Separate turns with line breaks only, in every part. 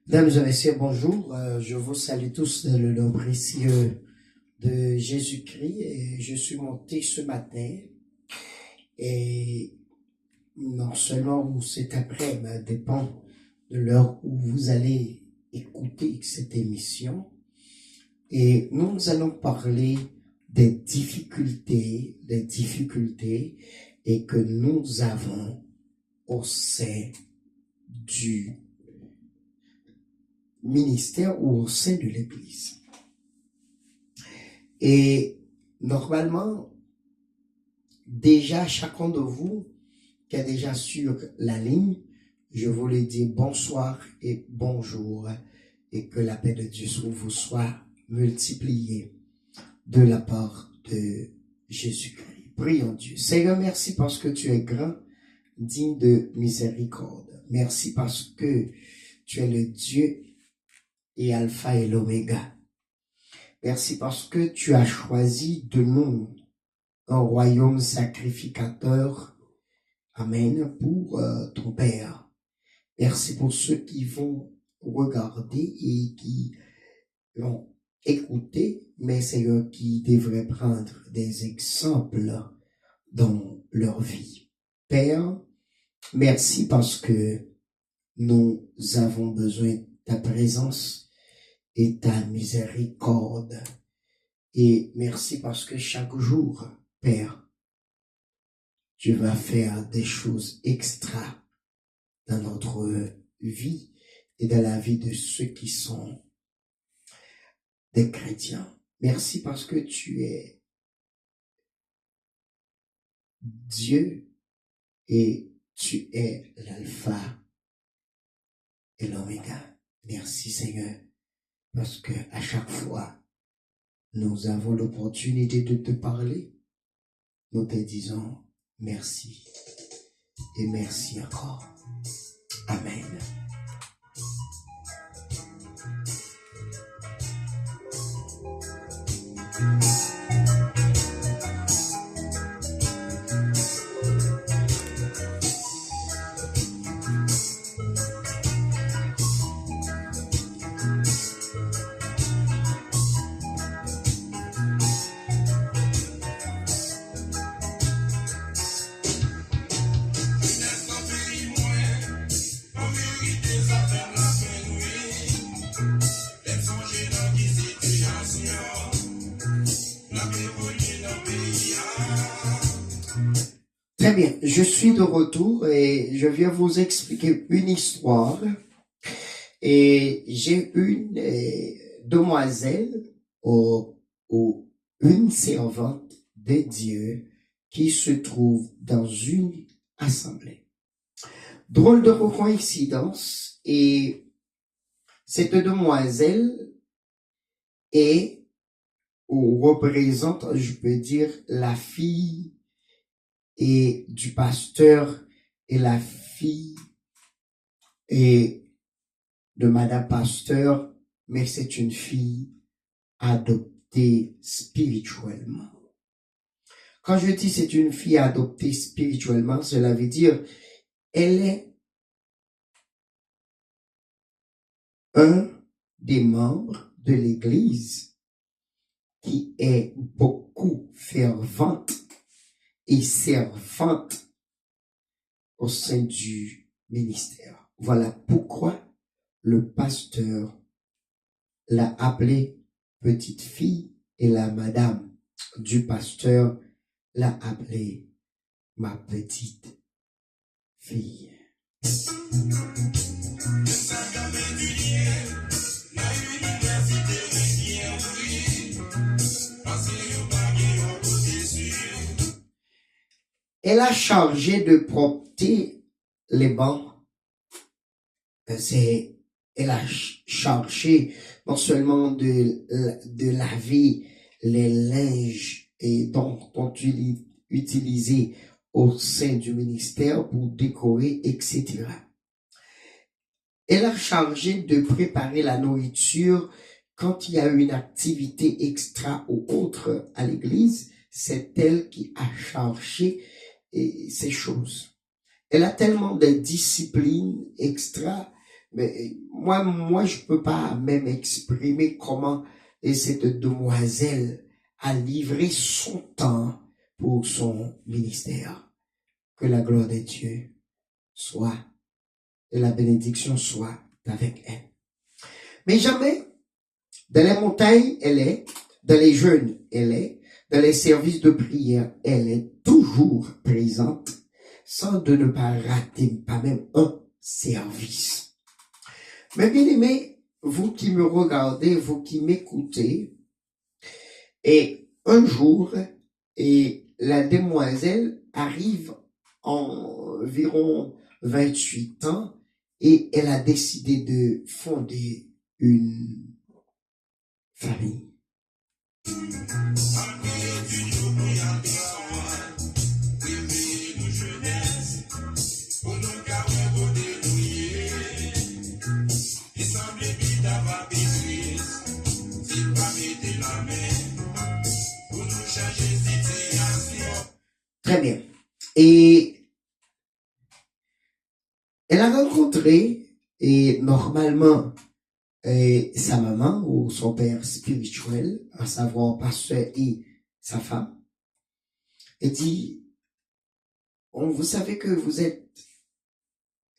Mesdames et messieurs, bonjour. Je vous salue tous dans le nom précieux de Jésus-Christ. Et je suis monté ce matin et non seulement où c'est après, mais dépend de l'heure où vous allez écouter cette émission. Et nous allons parler des difficultés et que nous avons au sein du ministère ou au sein de l'Église. Et normalement, déjà chacun de vous qui est déjà sur la ligne, je vous le dis bonsoir et bonjour et que la paix de Dieu vous soit multipliée de la part de Jésus-Christ. Prions Dieu. Seigneur, merci parce que tu es grand, digne de miséricorde. Merci parce que tu es le Dieu et Alpha et l'Oméga. Merci parce que tu as choisi de nous un royaume sacrificateur. Amen. Pour ton Père. Merci pour ceux qui vont regarder et qui vont écouter, mais c'est eux qui devraient prendre des exemples dans leur vie. Père, merci parce que nous avons besoin de ta présence et ta miséricorde. Et merci parce que chaque jour, Père, tu vas faire des choses extra dans notre vie et dans la vie de ceux qui sont des chrétiens. Merci parce que tu es Dieu et tu es l'alpha et l'oméga. Merci Seigneur parce que à chaque fois nous avons l'opportunité de te parler. Nous te disons merci et merci encore. Amen. Très bien, je suis de retour et je viens vous expliquer une histoire. Et j'ai une demoiselle ou une servante de Dieu qui se trouve dans une assemblée. Drôle de coïncidence, et cette demoiselle est ou représente, je peux dire, la fille et du pasteur et la fille et de Madame Pasteur, mais c'est une fille adoptée spirituellement. Quand je dis c'est une fille adoptée spirituellement, cela veut dire elle est un des membres de l'Église qui est beaucoup fervente et servante au sein du ministère. Voilà pourquoi le pasteur l'a appelée petite fille et la madame du pasteur l'a appelée ma petite fille. Elle a chargé de propter les bancs. Elle a chargé non seulement de laver les linges et dont utilisés au sein du ministère pour décorer, etc. Elle a chargé de préparer la nourriture quand il y a une activité extra ou autre à l'église. C'est elle qui a chargé ces choses. Elle a tellement de discipline extra Mais moi, je peux pas même exprimer comment cette demoiselle a livré son temps pour son ministère. Que la gloire de Dieu soit et la bénédiction soit avec elle. Mais jamais, dans les montagnes, elle est, dans les jeûnes, elle est, dans les services de prière, elle est toujours présente, sans de ne pas rater, pas même un service. Mais bien aimés, vous qui me regardez, vous qui m'écoutez, et un jour, et la demoiselle arrive environ 28 ans, et elle a décidé de fonder une famille. Très bien. Et elle a rencontré, et normalement, sa maman ou son père spirituel, à savoir pasteur et sa femme, et dit, vous savez que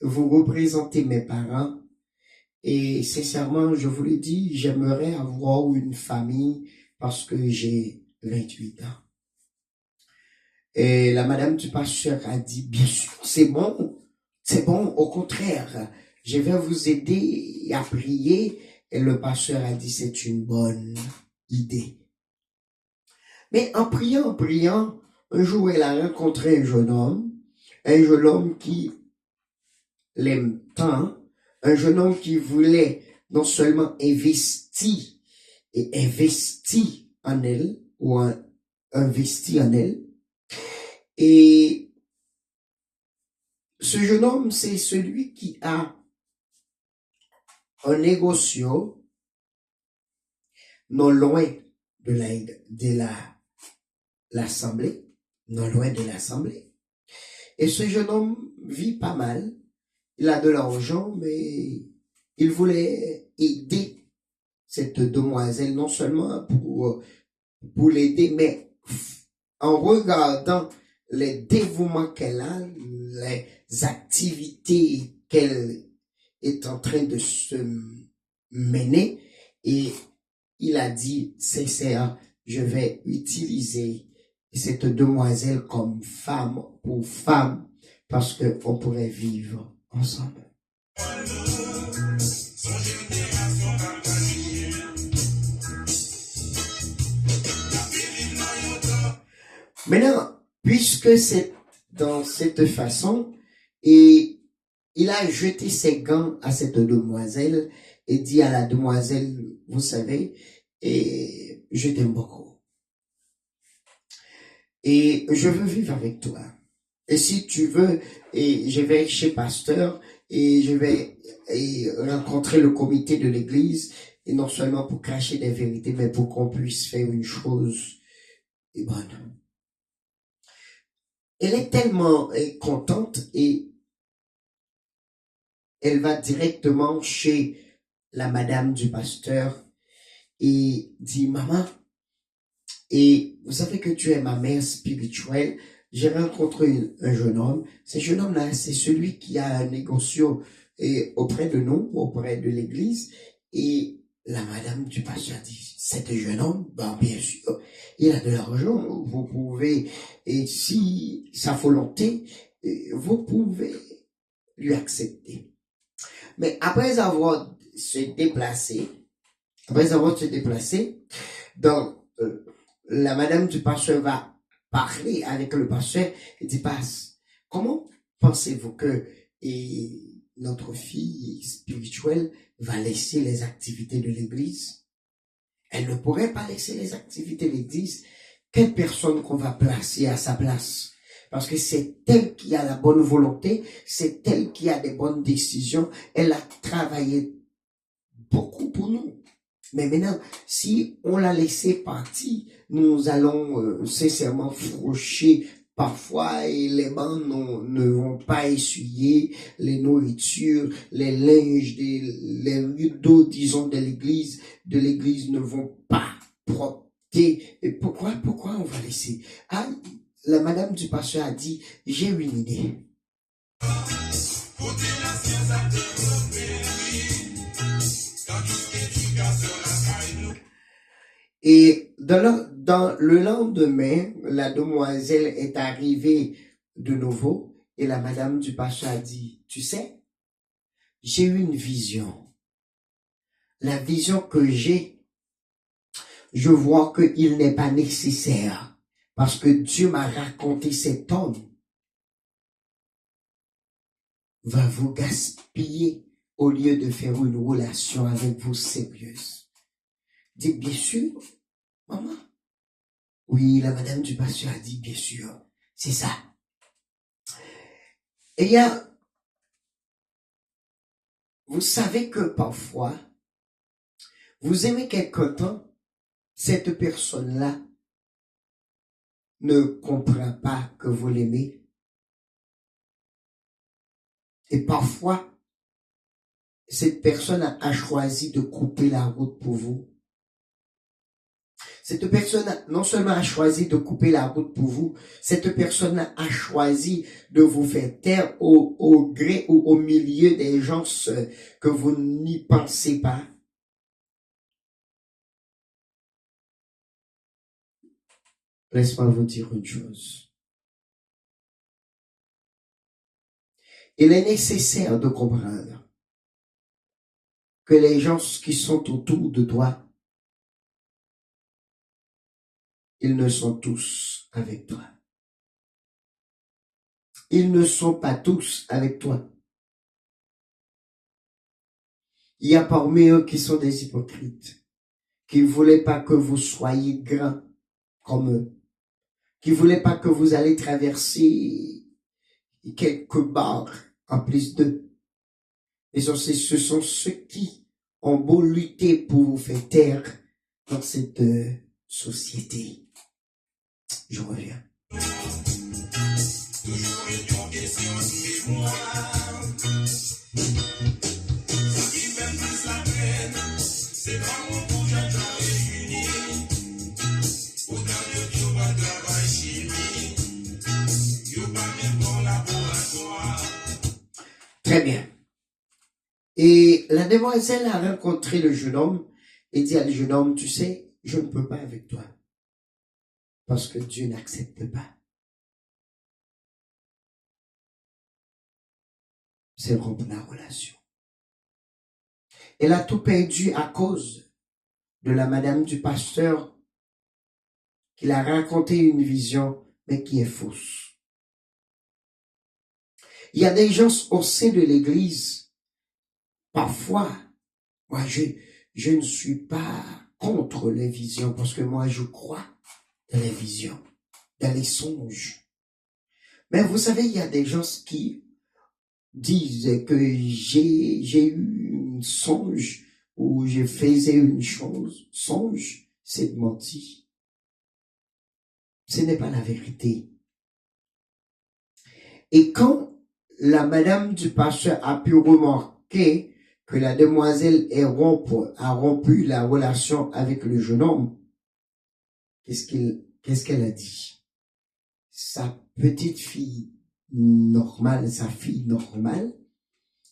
vous représentez mes parents, et sincèrement, je vous le dis, j'aimerais avoir une famille parce que j'ai 28 ans. Et la madame du pasteur a dit, bien sûr, c'est bon, au contraire, je vais vous aider à prier. Et le pasteur a dit, c'est une bonne idée. Mais en priant, un jour, elle a rencontré un jeune homme qui l'aime tant, un jeune homme qui voulait non seulement investir en elle, ou investir en elle, et ce jeune homme, c'est celui qui a un négociant non loin de l'assemblée, non loin de l'assemblée. Et ce jeune homme vit pas mal. Il a de l'argent, mais il voulait aider cette demoiselle, non seulement pour l'aider, mais en regardant les dévouements qu'elle a, les activités qu'elle est en train de se mener, et il a dit, sincère, je vais utiliser cette demoiselle comme femme pour femme, parce que on pourrait vivre ensemble. Maintenant, puisque c'est dans cette façon, et il a jeté ses gants à cette demoiselle et dit à la demoiselle, vous savez, et je t'aime beaucoup. Et je veux vivre avec toi. Et si tu veux, et je vais chez pasteur et je vais rencontrer le comité de l'église, et non seulement pour cacher des vérités, mais pour qu'on puisse faire une chose bonne. Elle est tellement contente et elle va directement chez la madame du pasteur et dit, maman, et vous savez que tu es ma mère spirituelle, j'ai rencontré un jeune homme. Ce jeune homme-là, c'est celui qui a un négociant auprès de nous, auprès de l'église. Et la madame du pasteur dit, c'est un jeune homme, ben, bien sûr, il a de l'argent, vous pouvez, et si sa volonté, vous pouvez lui accepter. Mais après avoir se déplacé, donc, la madame du pasteur va parler avec le pasteur et dit, comment pensez-vous que notre fille spirituelle va laisser les activités de l'église? Elle ne pourrait pas laisser les activités de l'église. Quelle personne qu'on va placer à sa place? Parce que c'est elle qui a la bonne volonté, c'est elle qui a des bonnes décisions. Elle a travaillé beaucoup pour nous. Mais maintenant, si on l'a laissé partir, nous allons sincèrement faucher parfois les mains ne vont pas essuyer les nourritures, les linges, les rideaux, disons, de l'église ne vont pas propter. Et pourquoi on va laisser? Ah, la madame du pasteur a dit, j'ai une idée. Et dans le lendemain, la demoiselle est arrivée de nouveau et la madame du pasteur a dit, tu sais, j'ai eu une vision. La vision que j'ai, je vois qu'il n'est pas nécessaire parce que Dieu m'a raconté cet homme va vous gaspiller au lieu de faire une relation avec vous sérieuse. Dites bien sûr, maman. Oui, la madame du pasteur a dit bien sûr, c'est ça. Et vous savez que parfois, vous aimez quelqu'un, cette personne-là ne comprend pas que vous l'aimez. Et parfois, cette personne a choisi de couper la route pour vous. Cette personne non seulement a choisi de couper la route pour vous, cette personne a choisi de vous faire taire au gré ou au milieu des gens que vous n'y pensez pas. Laisse-moi vous dire une chose. Il est nécessaire de comprendre que les gens qui sont autour de toi, ils ne sont tous avec toi. Ils ne sont pas tous avec toi. Il y a parmi eux qui sont des hypocrites, qui ne voulaient pas que vous soyez grands comme eux, qui ne voulaient pas que vous allez traverser quelques barres en plus d'eux. Et ce sont ceux qui ont beau lutter pour vous faire taire dans cette société. Je reviens. Très bien. Et la demoiselle a rencontré le jeune homme et dit à le jeune homme, tu sais, je ne peux pas avec toi. Parce que Dieu n'accepte pas. C'est rompre la relation. Elle a tout perdu à cause de la madame du pasteur qui a raconté une vision, mais qui est fausse. Il y a des gens au sein de l'église, parfois, moi je ne suis pas contre les visions parce que moi je crois dans les visions, dans les songes. Mais vous savez, il y a des gens qui disent que j'ai eu un songe ou je faisais une chose. Songe, c'est de mentir. Ce n'est pas la vérité. Et quand la madame du pasteur a pu remarquer que la demoiselle a rompu la relation avec le jeune homme, qu'est-ce qu'elle a dit? Sa petite fille normale, sa fille normale,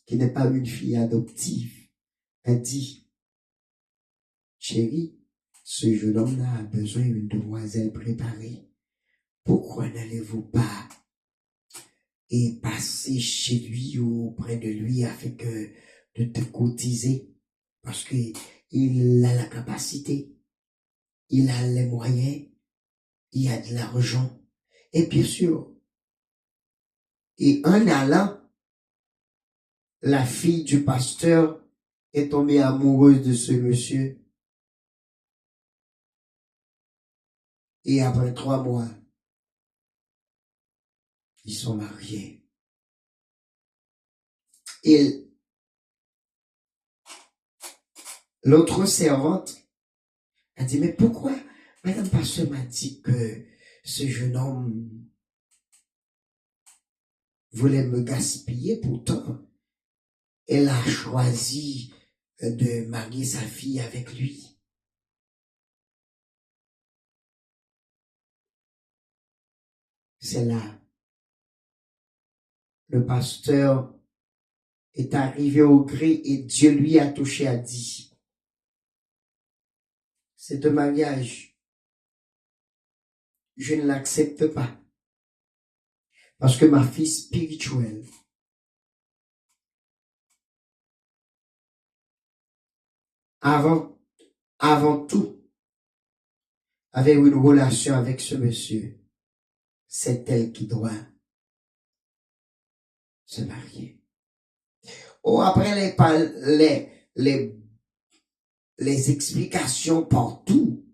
qui n'est pas une fille adoptive, a dit, chérie, ce jeune homme-là a besoin d'une demoiselle préparée. Pourquoi n'allez-vous pas et passer chez lui ou auprès de lui afin de te cotiser? Parce que il a la capacité, il a les moyens, il a de l'argent. Et bien sûr, et en allant, la fille du pasteur est tombée amoureuse de ce monsieur. Et après 3 mois, ils sont mariés. Et l'autre servante a dit, mais pourquoi Madame Pasteur m'a dit que ce jeune homme voulait me gaspiller. Pourtant, elle a choisi de marier sa fille avec lui. C'est là. Le pasteur est arrivé au gré et Dieu lui a touché, a dit, ce mariage, je ne l'accepte pas. Parce que ma fille spirituelle, avant tout, avait une relation avec ce monsieur. C'est elle qui doit se marier. Oh, après les explications partout,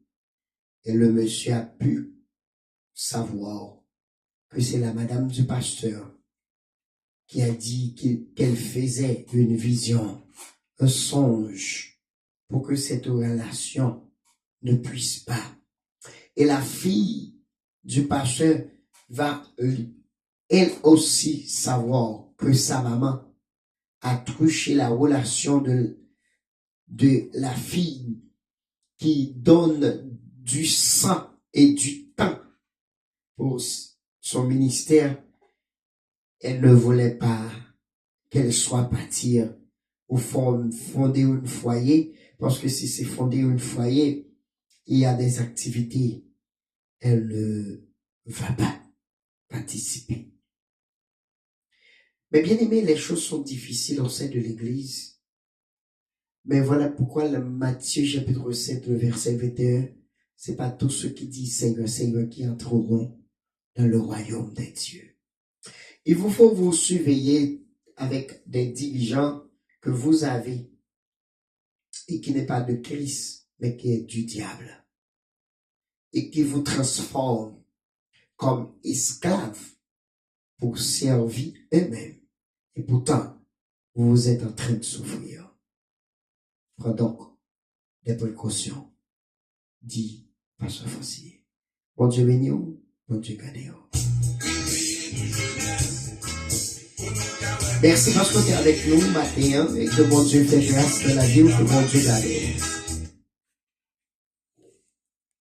et le monsieur a pu savoir que c'est la madame du pasteur qui a dit qu'elle faisait une vision, un songe, pour que cette relation ne puisse pas. Et la fille du pasteur va, elle aussi, savoir que sa maman a truché la relation de la fille qui donne du sang et du temps pour son ministère. Elle ne voulait pas qu'elle soit partir ou fonder un foyer, parce que si c'est fonder un foyer, il y a des activités. Elle ne va pas participer. Mais bien aimé, les choses sont difficiles au sein de l'Église. Mais voilà pourquoi le Matthieu chapitre 7, le verset 21, c'est pas tous ceux qui disent Seigneur, Seigneur qui entreront dans le royaume des dieux. Il vous faut vous surveiller avec des dirigeants que vous avez et qui n'est pas de Christ, mais qui est du diable. Et qui vous transforme comme esclaves pour servir eux-mêmes. Et pourtant, vous êtes en train de souffrir. Prends donc des précautions. Dit Pasteur Foncier. Bon Dieu béni, bon Dieu gardez. Merci parce que tu es avec nous matin et que bon Dieu fait grâce de la vie ou que bon Dieu garde.